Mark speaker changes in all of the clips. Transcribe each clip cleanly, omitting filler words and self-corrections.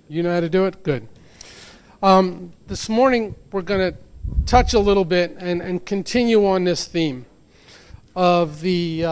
Speaker 1: You know how to do it? Good. This morning we're going to touch a little bit and continue on this theme of the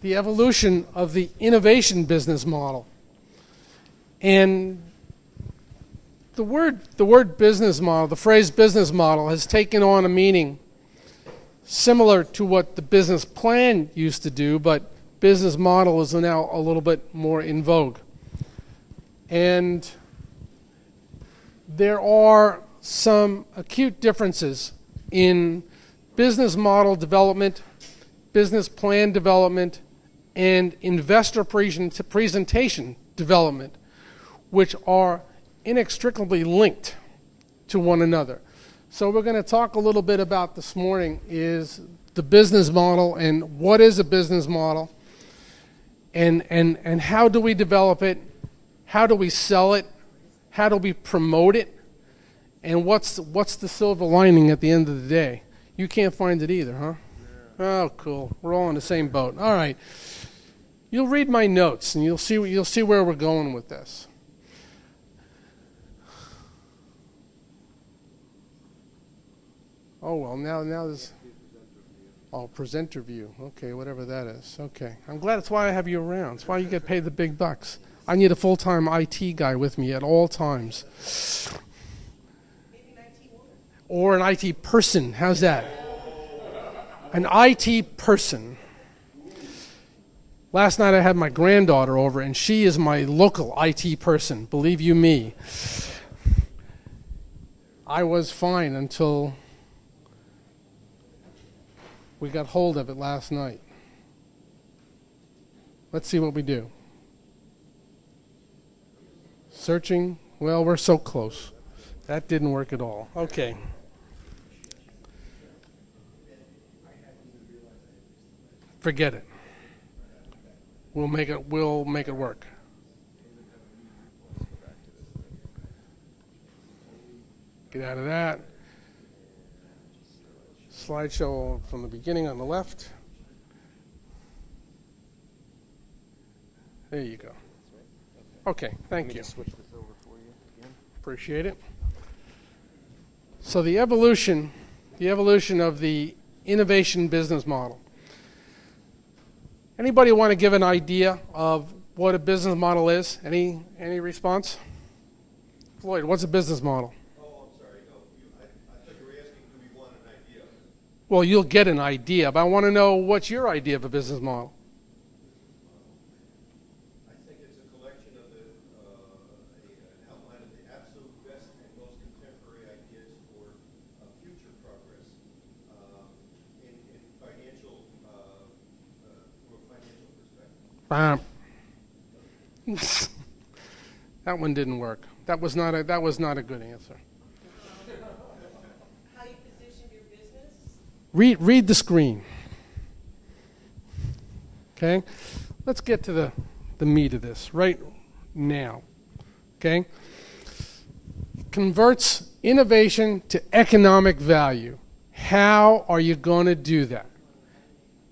Speaker 1: evolution of the innovation business model. And the word business model, the phrase business model, has taken on a meaning similar to what the business plan used to do, but business model is now a little bit more in vogue. And there are some acute differences in business model development, business plan development, and investor presentation development, which are inextricably linked to one another. So we're going to talk a little bit about this morning is the business model and what is a business model and how do we develop it, how do we sell it, how do we promote it, and what's the silver lining at the end of the day? You can't find it either, huh? Yeah. Oh, cool. We're all in the same boat. All right. You'll read my notes and you'll see where we're going with this. Oh, well, now there's... Oh, presenter view. Okay, whatever that is. Okay. I'm glad that's why I have you around. That's why you get paid the big bucks. I need a full-time IT guy with me at all times. Maybe an IT woman. Or an IT person. How's that? An IT person. Last night I had my granddaughter over, and she is my local IT person. Believe you me. I was fine until we got hold of it last night. Let's see what we do. Searching. Well, we're so close. That didn't work at all. Okay. Forget it. We'll make it work. Get out of that. Slideshow from the beginning on the left. There you go. Okay, thank you.
Speaker 2: Switch this over for you again.
Speaker 1: Appreciate it. So the evolution of the innovation business model. Anybody want to give an idea of what a business model is? Any response? Floyd, what's a business model?
Speaker 3: Oh, I'm sorry. No, I thought you were asking, do we want an idea?
Speaker 1: Well, you'll get an idea, but I want to know what's your idea of a business model?
Speaker 3: I think it's a collection of an outline of the absolute best and most contemporary ideas for future progress in financial, from a financial perspective.
Speaker 1: That one didn't work. That was not a good answer.
Speaker 4: How you position your business?
Speaker 1: Read the screen. Okay? Let's get to the meat of this right now. Okay? Converts innovation to economic value. How are you going to do that?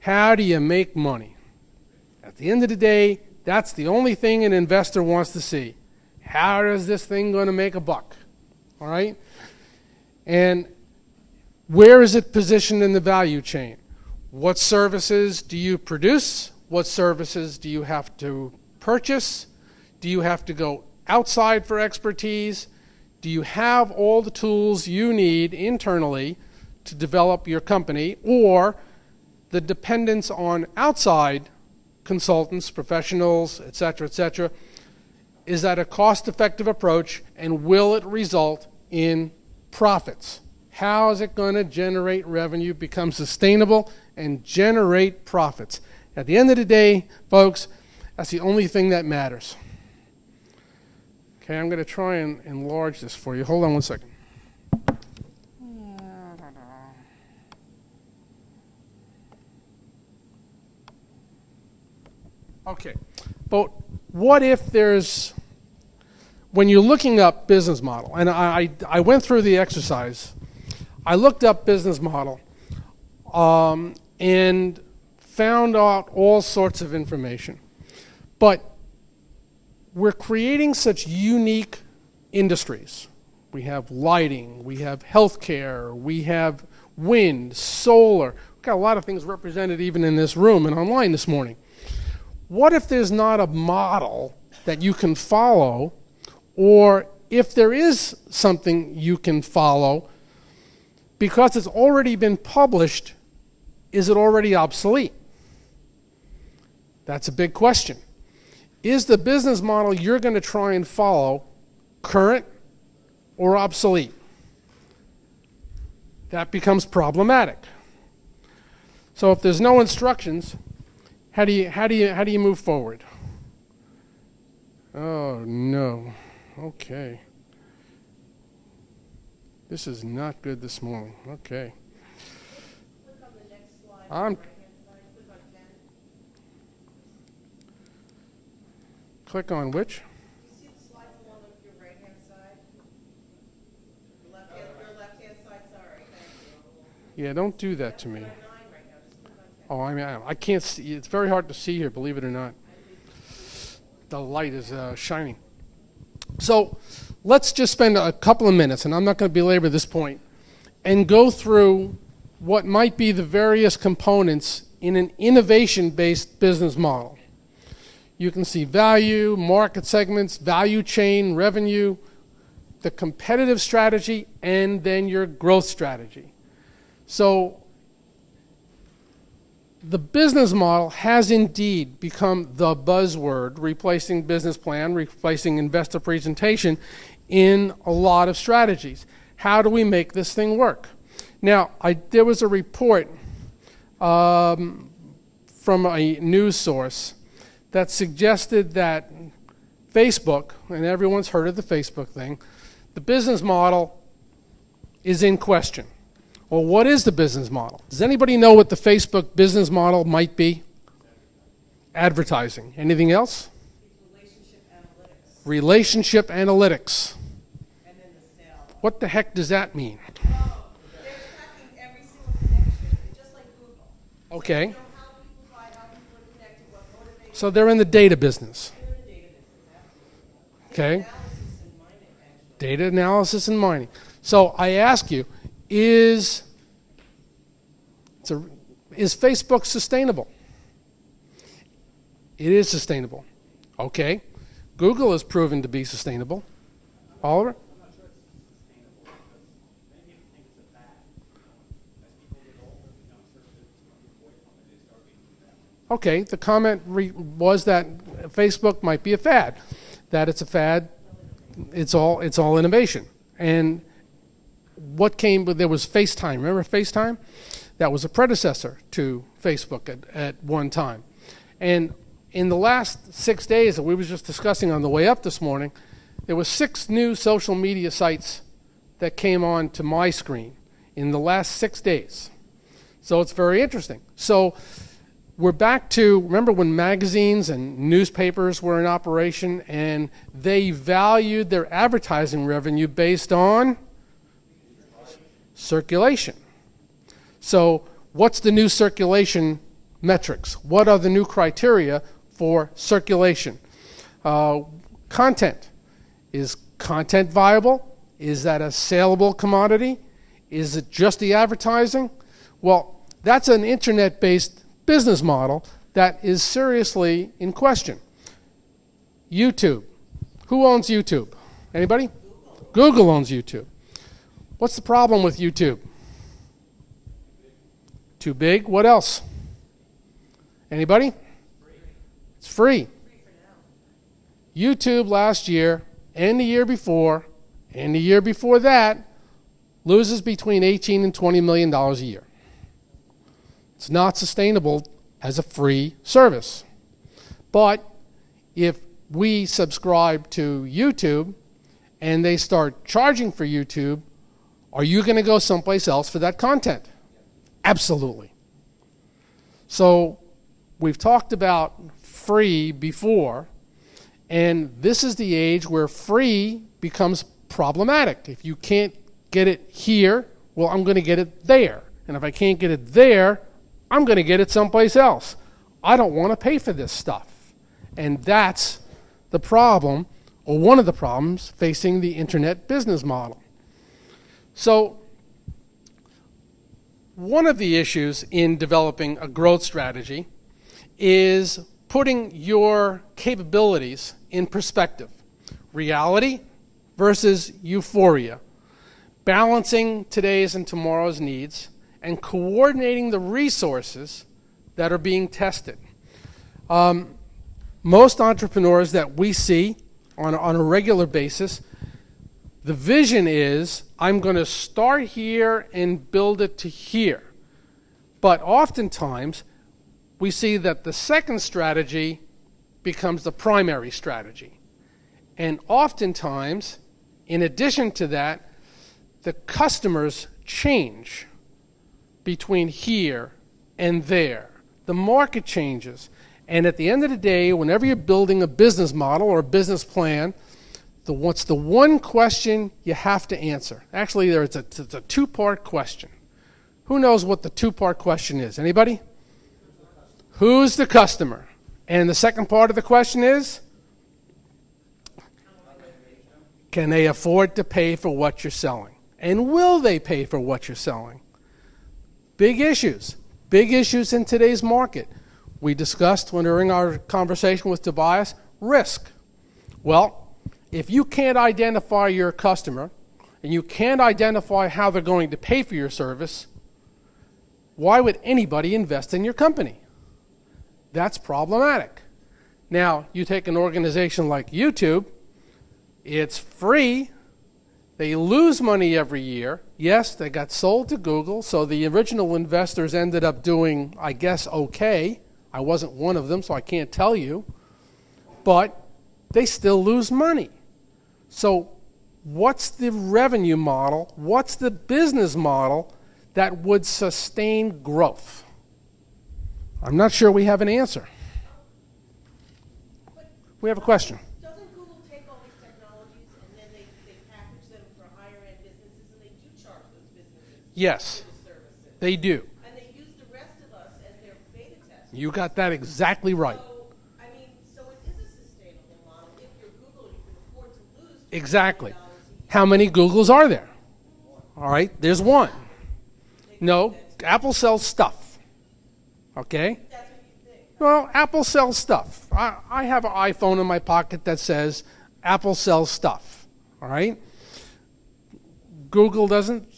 Speaker 1: How do you make money? At the end of the day, that's the only thing an investor wants to see. How is this thing going to make a buck? All right? And where is it positioned in the value chain? What services do you produce? What services do you have to purchase? Do you have to go outside for expertise? Do you have all the tools you need internally to develop your company? Or the dependence on outside consultants, professionals, et cetera, is that a cost-effective approach, and will it result in profits? How is it going to generate revenue, become sustainable, and generate profits? At the end of the day, folks, that's the only thing that matters. Okay, I'm going to try and enlarge this for you. Hold on one second. Okay, but what if there's, when you're looking up business model, and I went through the exercise, I looked up business model and found out all sorts of information. But we're creating such unique industries. We have lighting, we have healthcare, we have wind, solar. We've got a lot of things represented even in this room and online this morning. What if there's not a model that you can follow, or if there is something you can follow, because it's already been published, is it already obsolete? That's a big question. Is the business model you're going to try and follow current or obsolete? That becomes problematic. So if there's no instructions, how do you move forward? Oh no. Okay. This is not good this morning. Okay.
Speaker 4: Click on the next slide
Speaker 1: I'm-
Speaker 4: on the right-hand side. Click on 10.
Speaker 1: Click on which?
Speaker 4: You see the slides along your right-hand side? Your left-hand side, sorry. Thank you.
Speaker 1: Yeah, don't do that to me.
Speaker 4: We're on 9 right now. Just click on 10.
Speaker 1: Oh, I mean, I can't see. It's very hard to see here, believe it or not. The light is shining. So let's just spend a couple of minutes, and I'm not going to belabor this point, and go through what might be the various components in an innovation-based business model. You can see value, market segments, value chain, revenue, the competitive strategy, and then your growth strategy. So the business model has indeed become the buzzword, replacing business plan, replacing investor presentation in a lot of strategies. How do we make this thing work? Now, there was a report from a news source that suggested that Facebook, and everyone's heard of the Facebook thing, the business model is in question. Well, what is the business model? Does anybody know what the Facebook business model might be? Advertising. Anything else?
Speaker 4: Relationship analytics.
Speaker 1: Relationship analytics.
Speaker 4: And then the sale.
Speaker 1: What the heck does that mean?
Speaker 4: Oh, they're tracking every single connection, just like Google.
Speaker 1: Okay.
Speaker 4: They know how people buy, how people are connected, what motivates
Speaker 1: So they're in the data business.
Speaker 4: them in the data business.
Speaker 1: Okay.
Speaker 4: Analysis and mining, actually.
Speaker 1: Data analysis and mining. So I ask you, is Facebook sustainable? It is sustainable. Okay. Google has proven to be sustainable. Oliver?
Speaker 2: I'm not sure it's sustainable because many people think it's a fad. As people get older, the youngsters get away from it, they start being fad.
Speaker 1: Okay, the comment was that Facebook might be a fad, that it's a fad, it's all innovation. And what came, there was FaceTime. Remember FaceTime? That was a predecessor to Facebook at one time. And in the last 6 days that we were just discussing on the way up this morning, there were 6 new social media sites that came on to my screen in the last 6 days. So it's very interesting. So we're back to, remember when magazines and newspapers were in operation and they valued their advertising revenue based on circulation. So what's the new circulation metrics? What are the new criteria for circulation? Content. Is content viable? Is that a saleable commodity? Is it just the advertising? Well, that's an internet-based business model that is seriously in question. YouTube. Who owns YouTube? Anybody? Google owns YouTube. What's the problem with YouTube? Too big? What else? Anybody? It's free. YouTube last year and the year before and the year before that loses between $18 and $20 million a year. It's not sustainable as a free service. But if we subscribe to YouTube and they start charging for YouTube, are you going to go someplace else for that content? Absolutely. So we've talked about free before, and this is the age where free becomes problematic. If you can't get it here, well, I'm going to get it there. And if I can't get it there, I'm going to get it someplace else. I don't want to pay for this stuff. And that's the problem or one of the problems facing the internet business model. So one of the issues in developing a growth strategy is putting your capabilities in perspective. Reality versus euphoria. Balancing today's and tomorrow's needs and coordinating the resources that are being tested. Most entrepreneurs that we see on a regular basis, the vision is, I'm going to start here and build it to here. But oftentimes, we see that the second strategy becomes the primary strategy. And oftentimes, in addition to that, the customers change between here and there. The market changes. And at the end of the day, whenever you're building a business model or a business plan, what's the one question you have to answer? Actually, it's a two-part question. Who knows what the two-part question is? Anybody? Who's the customer? And the second part of the question is, can they afford to pay for what you're selling? And will they pay for what you're selling? Big issues in today's market. We discussed during our conversation with Tobias, risk. Well, if you can't identify your customer and you can't identify how they're going to pay for your service, why would anybody invest in your company? That's problematic. Now, you take an organization like YouTube, it's free. They lose money every year. Yes, they got sold to Google, so the original investors ended up doing, I guess, okay. I wasn't one of them, so I can't tell you. But they still lose money. So what's the revenue model? What's the business model that would sustain growth? I'm not sure we have an answer. We have a question.
Speaker 4: Doesn't Google take all these technologies and then they package them for higher end businesses and they do charge those businesses
Speaker 1: Yes,
Speaker 4: for the services?
Speaker 1: they do.
Speaker 4: And they use the rest of us as their beta testers.
Speaker 1: You got that exactly right.
Speaker 4: So it is a sustainable model. If you're Google, you can afford to lose
Speaker 1: Exactly.
Speaker 4: $2 billion a year.
Speaker 1: How many Googles are there? All right, there's one. No, Apple sells stuff. Okay?
Speaker 4: That's what you think.
Speaker 1: Well, Apple sells stuff. I have an iPhone in my pocket that says Apple sells stuff. All right? Google doesn't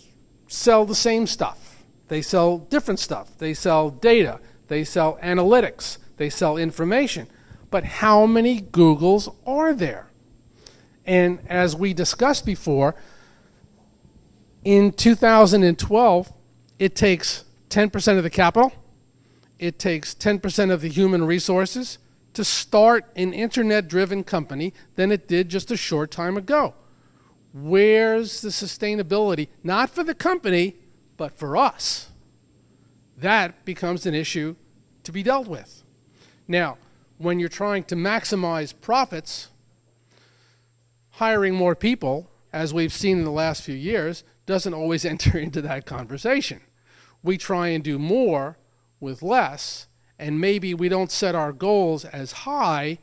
Speaker 1: sell the same stuff. They sell different stuff. They sell data. They sell analytics. They sell information. But how many Googles are there? And as we discussed before, in 2012, it takes 10% of the capital. It takes 10% of the human resources to start an internet-driven company than it did just a short time ago. Where's the sustainability? Not for the company, but for us. That becomes an issue to be dealt with. Now, when you're trying to maximize profits, hiring more people, as we've seen in the last few years, doesn't always enter into that conversation. We try and do more with less, and maybe we don't set our goals as high,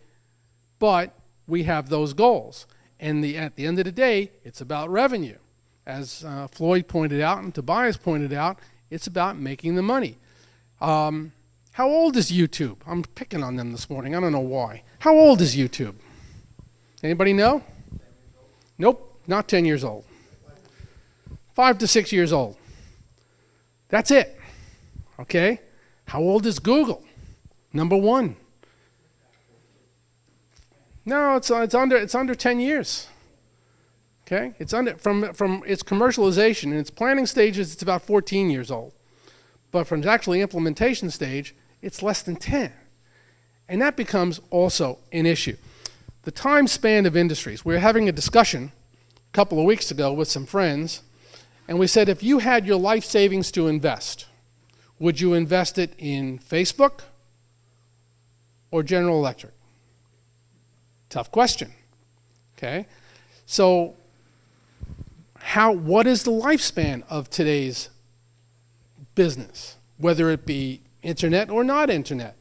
Speaker 1: but we have those goals. And at the end of the day, it's about revenue. As Floyd pointed out and Tobias pointed out, it's about making the money. How old is YouTube? I'm picking on them this morning. I don't know why. How old is YouTube? Anybody know? Nope, not 10 years old. 5 to 6 years old. That's it. Okay? How old is Google? Number one. No, it's under 10 years. Okay? It's under from its commercialization and its planning stages, it's about 14 years old. But from its actually implementation stage, it's less than 10. And that becomes also an issue. The time span of industries. We were having a discussion a couple of weeks ago with some friends, and we said, if you had your life savings to invest, would you invest it in Facebook or General Electric? Tough question. Okay? So what is the lifespan of today's business, whether it be internet or not internet?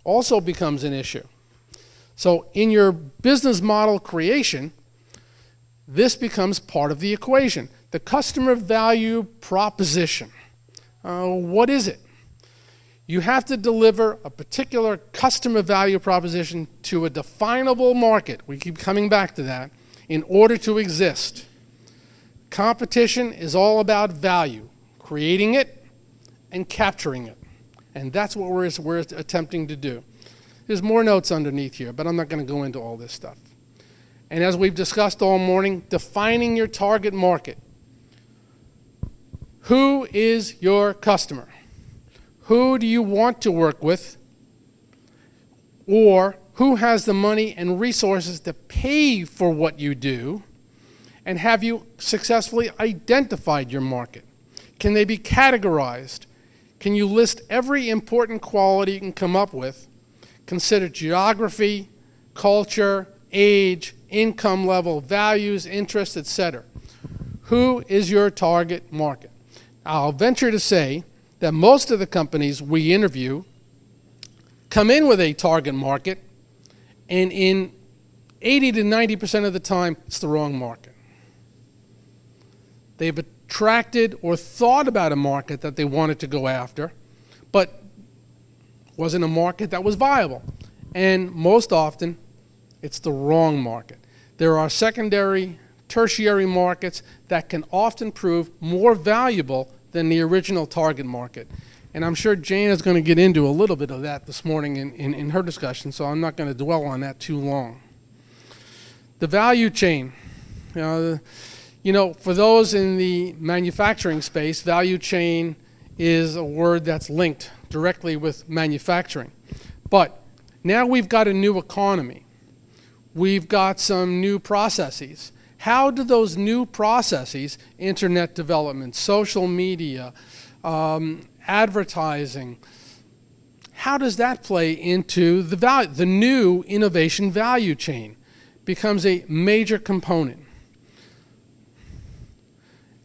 Speaker 1: Also becomes an issue. So in your business model creation, this becomes part of the equation. The customer value proposition. What is it? You have to deliver a particular customer value proposition to a definable market. We keep coming back to that in order to exist. Competition is all about value, creating it and capturing it. And that's what we're attempting to do. There's more notes underneath here, but I'm not going to go into all this stuff. And as we've discussed all morning, defining your target market. Who is your customer? Who do you want to work with? Or who has the money and resources to pay for what you do? And have you successfully identified your market? Can they be categorized? Can you list every important quality you can come up with? Consider geography, culture, age, income level, values, interests, etc. Who is your target market? I'll venture to say that most of the companies we interview come in with a target market, and in 80 to 90% of the time, it's the wrong market. They've attracted or thought about a market that they wanted to go after, but wasn't a market that was viable. And most often, it's the wrong market. There are secondary, tertiary markets that can often prove more valuable than the original target market. And I'm sure Jane is going to get into a little bit of that this morning in her discussion, so I'm not going to dwell on that too long. The value chain. For those in the manufacturing space, value chain is a word that's linked directly with manufacturing. But now we've got a new economy. We've got some new processes. How do those new processes, internet development, social media, advertising, how does that play into the value? The new innovation value chain becomes a major component.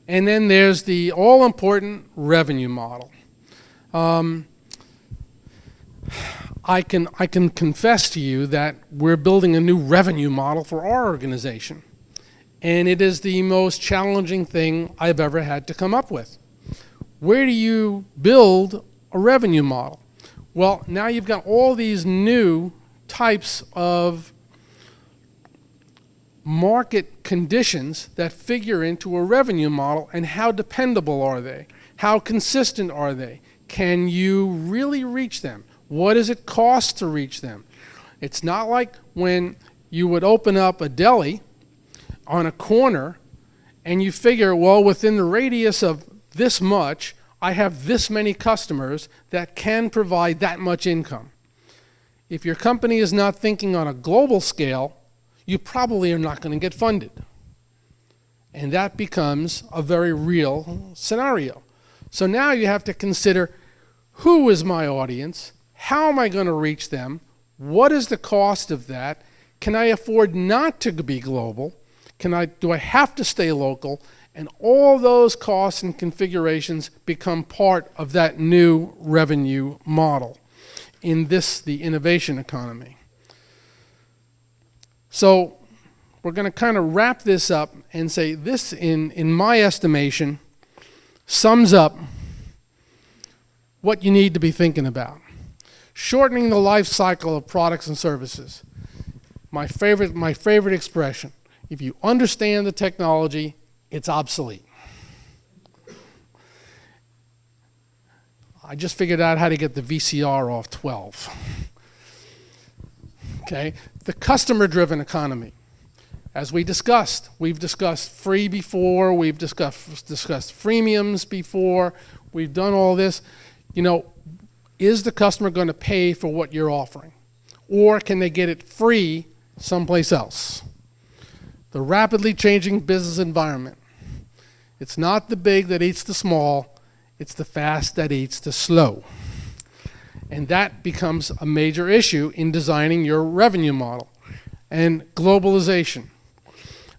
Speaker 1: And then there's the all-important revenue model. I can confess to you that we're building a new revenue model for our organization. And it is the most challenging thing I've ever had to come up with. Where do you build a revenue model? Well, now you've got all these new types of market conditions that figure into a revenue model, and how dependable are they? How consistent are they? Can you really reach them? What does it cost to reach them? It's not like when you would open up a deli on a corner and you figure, well, within the radius of this much, I have this many customers that can provide that much income. If your company is not thinking on a global scale, you probably are not going to get funded. And that becomes a very real scenario. So now you have to consider, who is my audience? How am I going to reach them? What is the cost of that? Can I afford not to be global? Do I have to stay local? And all those costs and configurations become part of that new revenue model in the innovation economy. So we're going to kind of wrap this up and say this, in my estimation, sums up what you need to be thinking about. Shortening the life cycle of products and services. My favorite expression. If you understand the technology, it's obsolete. I just figured out how to get the VCR off 12. Okay, the customer-driven economy. As we've discussed free before, we've discussed freemiums before, we've done all this. Is the customer going to pay for what you're offering? Or can they get it free someplace else? The rapidly changing business environment. It's not the big that eats the small, it's the fast that eats the slow. And that becomes a major issue in designing your revenue model. And globalization.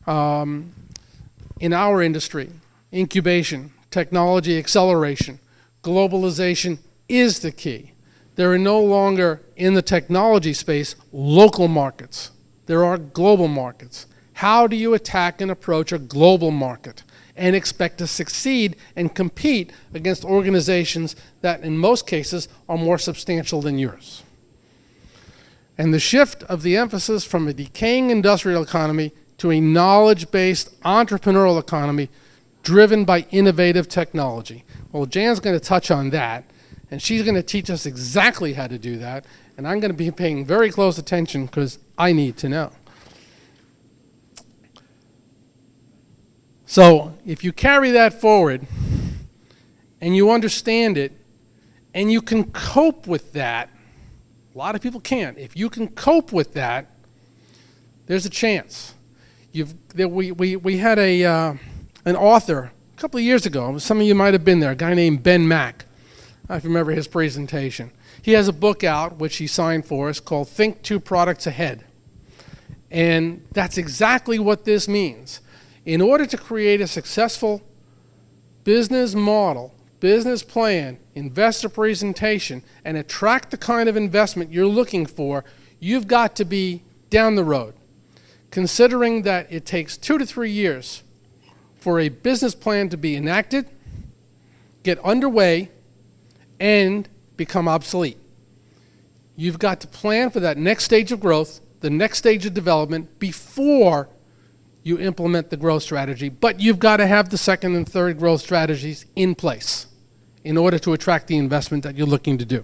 Speaker 1: In our industry, incubation, technology acceleration, globalization is the key. There are no longer, in the technology space, local markets. There are global markets. How do you attack and approach a global market and expect to succeed and compete against organizations that, in most cases, are more substantial than yours? And the shift of the emphasis from a decaying industrial economy to a knowledge-based entrepreneurial economy driven by innovative technology. Well, Jan's going to touch on that, and she's going to teach us exactly how to do that, and I'm going to be paying very close attention because I need to know. So if you carry that forward and you understand it and you can cope with that, a lot of people can't. If you can cope with that, there's a chance. We had an author a couple of years ago. Some of you might have been there, a guy named Ben Mack. I don't know if you remember his presentation. He has a book out, which he signed for us, called Think 2 Products Ahead. And that's exactly what this means. In order to create a successful business model, business plan, investor presentation, and attract the kind of investment you're looking for, you've got to be down the road. Considering that it takes 2 to 3 years for a business plan to be enacted, get underway, and become obsolete. You've got to plan for that next stage of growth, the next stage of development, before you implement the growth strategy, but you've got to have the second and third growth strategies in place in order to attract the investment that you're looking to do.